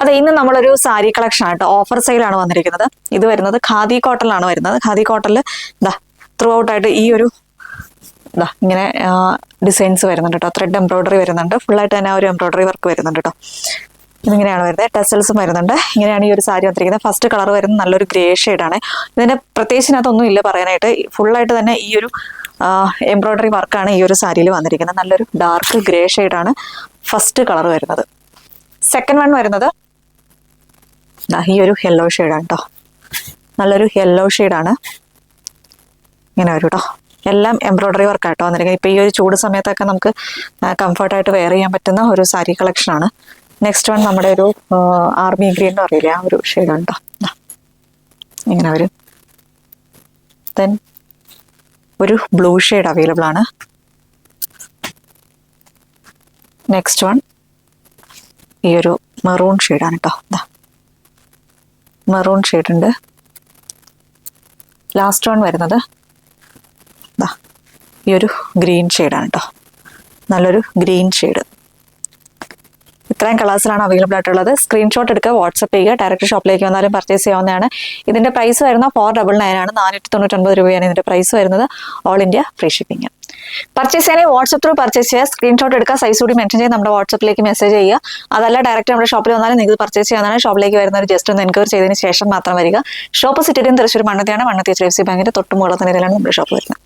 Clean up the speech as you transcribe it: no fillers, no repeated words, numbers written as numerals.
അതെ, ഇന്ന് നമ്മളൊരു സാരി കളക്ഷൻ ആട്ടോ, ഓഫർ സെയിലാണ് വന്നിരിക്കുന്നത്. ഇത് വരുന്നത് ഖാദി കോട്ടണിലാണ് വരുന്നത്. ഖാദി കോട്ടണിൽ ത്രൂ ഔട്ട് ആയിട്ട് ഈ ഒരു ഇങ്ങനെ ഡിസൈൻസ് വരുന്നുണ്ട് കേട്ടോ. ത്രെഡ് എംബ്രോയിഡറി വരുന്നുണ്ട്. ഫുള്ളായിട്ട് തന്നെ ഒരു എംബ്രോയിഡറി വർക്ക് വരുന്നുണ്ട് കേട്ടോ. ഇതിങ്ങനെയാണ് വരുന്നത്. ടെസൽസും വരുന്നുണ്ട്. ഇങ്ങനെയാണ് ഈ ഒരു സാരി വന്നിരിക്കുന്നത്. ഫസ്റ്റ് കളർ വരുന്നത് നല്ലൊരു ഗ്രേ ഷെയ്ഡാണ്. ഇതിന്റെ പ്രത്യേകിച്ചിനകത്തൊന്നും ഇല്ല പറയാനായിട്ട്. ഫുള്ളായിട്ട് തന്നെ ഈ ഒരു എംബ്രോയിഡറി വർക്കാണ് ഈ ഒരു സാരിയിൽ വന്നിരിക്കുന്നത്. നല്ലൊരു ഡാർക്ക് ഗ്രേ ഷെയ്ഡാണ് ഫസ്റ്റ് കളർ വരുന്നത്. സെക്കൻഡ് വൺ വരുന്നത് ഈ ഒരു യെല്ലോ ഷെയ്ഡാണ് കേട്ടോ. നല്ലൊരു യെല്ലോ ഷെയ്ഡാണ്. ഇങ്ങനെ വരും കേട്ടോ. എല്ലാം എംബ്രോയിഡറി വർക്കാട്ടോ വന്നിരിക്കുന്നത്. ഇപ്പം ഈ ഒരു ചൂട് സമയത്തൊക്കെ നമുക്ക് കംഫർട്ടായിട്ട് വെയർ ചെയ്യാൻ പറ്റുന്ന ഒരു സാരി കളക്ഷനാണ്. നെക്സ്റ്റ് വൺ നമ്മുടെ ഒരു ആർമി ഗ്രീൻ എന്ന് പറയില്ലേ, ആ ഒരു ഷെയ്ഡാണ് കേട്ടോ. ഇങ്ങനെ വരും. ദെൻ ഒരു ബ്ലൂ ഷെയ്ഡ് അവൈലബിൾ ആണ്. നെക്സ്റ്റ് വൺ ഈ ഒരു മെറൂൺ ഷെയ്ഡാണ് കേട്ടോ. മെറൂൺ ഷെയ്ഡ് ഉണ്ട്. ലാസ്റ്റ് വൺ വരുന്നത് ഈ ഒരു ഗ്രീൻ ഷെയ്ഡാണ് കേട്ടോ. നല്ലൊരു ഗ്രീൻ ഷെയ്ഡ്. ഇത്രയും കളേഴ്സിലാണ് അവൈലബിൾ ആയിട്ടുള്ളത്. സ്ക്രീൻഷോട്ട് എടുക്കുക, വാട്സപ്പ് ചെയ്യുക. ഡയറക്റ്റ് ഷോപ്പിലേക്ക് വന്നാലും പർച്ചേസ് ചെയ്യാവുന്നതാണ്. ഇതിന്റെ പ്രൈസ് വരുന്നത് 499 ആണ്. 499 രൂപയാണ് ഇതിന്റെ പ്രൈസ് വരുന്നത്. All India free shipping. Purchase ചെയ്യാനായി വാട്സപ്പ് ത്രൂ പർച്ചേസ് ചെയ്യുക. സ്ക്രീൻഷോട്ട് എടുക്കുക, സൈസ് കൂടി മെൻഷൻ ചെയ്ത് നമ്മുടെ വാട്സപ്പിലേക്ക് മെസ്സേജ് ചെയ്യുക. അതല്ല ഡയറക്റ്റ് നമ്മുടെ ഷോപ്പിൽ വന്നാലും നിങ്ങൾക്ക് പർച്ചേസ് ചെയ്യാവുന്നതാണ്. ഷോപ്പിലേക്ക് വരുന്നവർ ജസ്റ്റ് ഒന്ന് എൻക്വയറി ചെയ്തതിന് ശേഷം മാത്രം വരിക. ഷോപ്പ് സിറ്റിയും തൃശ്ശൂർ മണ്ണത്തിയാണ്. മണ്ണത്തി HDFC ബാങ്കിന്റെ തൊട്ട് മുകളിൽ നിലയിലാണ് നമ്മുടെ ഷോപ്പ് വരുന്നത്.